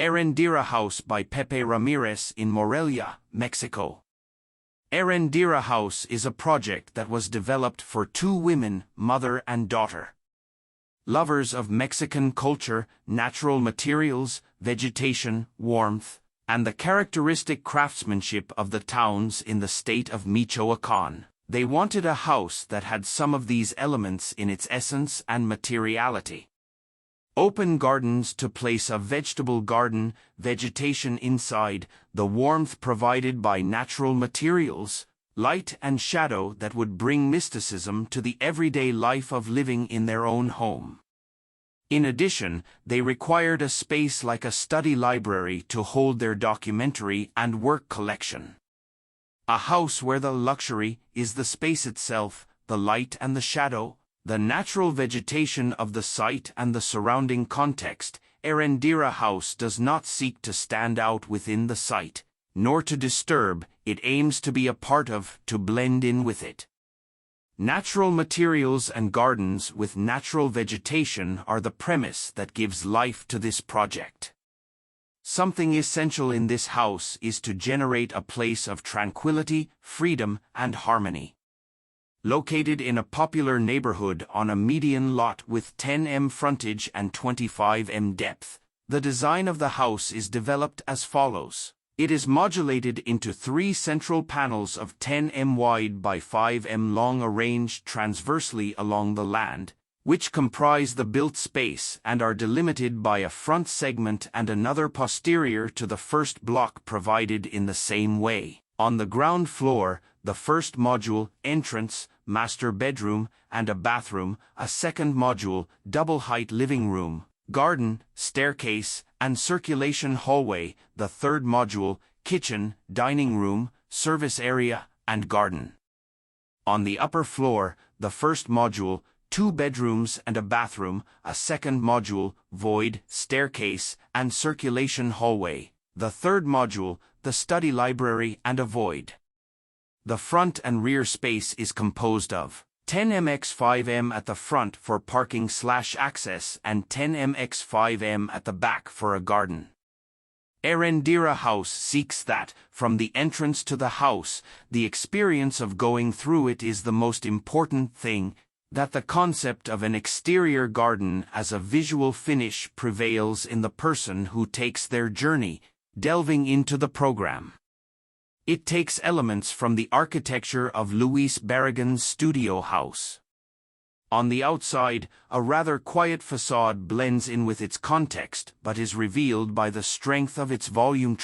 Eréndira House by Pepe Ramírez in Morelia, Mexico. Eréndira House is a project that was developed for two women, mother and daughter. Lovers of Mexican culture, natural materials, vegetation, warmth, and the characteristic craftsmanship of the towns in the state of Michoacán. They wanted a house that had some of these elements in its essence and materiality. Open gardens to place a vegetable garden, vegetation inside, the warmth provided by natural materials, light and shadow that would bring mysticism to the everyday life of living in their own home. In addition, they required a space like a study library to hold their documentary and work collection. A house where the luxury is the space itself, the light and the shadow, the natural vegetation of the site and the surrounding context. Eréndira House does not seek to stand out within the site, nor to disturb, it aims to be a part of, to blend in with it. Natural materials and gardens with natural vegetation are the premise that gives life to this project. Something essential in this house is to generate a place of tranquility, freedom, and harmony. Located in a popular neighborhood on a median lot with 10 m frontage and 25 m depth, the design of the house is developed as follows. It is modulated into three central panels of 10 m wide by 5 m long arranged transversely along the land, which comprise the built space and are delimited by a front segment and another posterior to the first block provided in the same way. On the ground floor, the first module, entrance, master bedroom, and a bathroom, a second module, double-height living room, garden, staircase, and circulation hallway, the third module, kitchen, dining room, service area, and garden. On the upper floor, the first module, 2 bedrooms and a bathroom, a second module, void, staircase, and circulation hallway, the third module, the study library and a void. The front and rear space is composed of 10 m x 5 m at the front for parking/access and 10 m x 5 m at the back for a garden. Eréndira House seeks that, from the entrance to the house, the experience of going through it is the most important thing, that the concept of an exterior garden as a visual finish prevails in the person who takes their journey, delving into the program. It takes elements from the architecture of Luis Barragan's studio house. On the outside, a rather quiet facade blends in with its context but is revealed by the strength of its volume.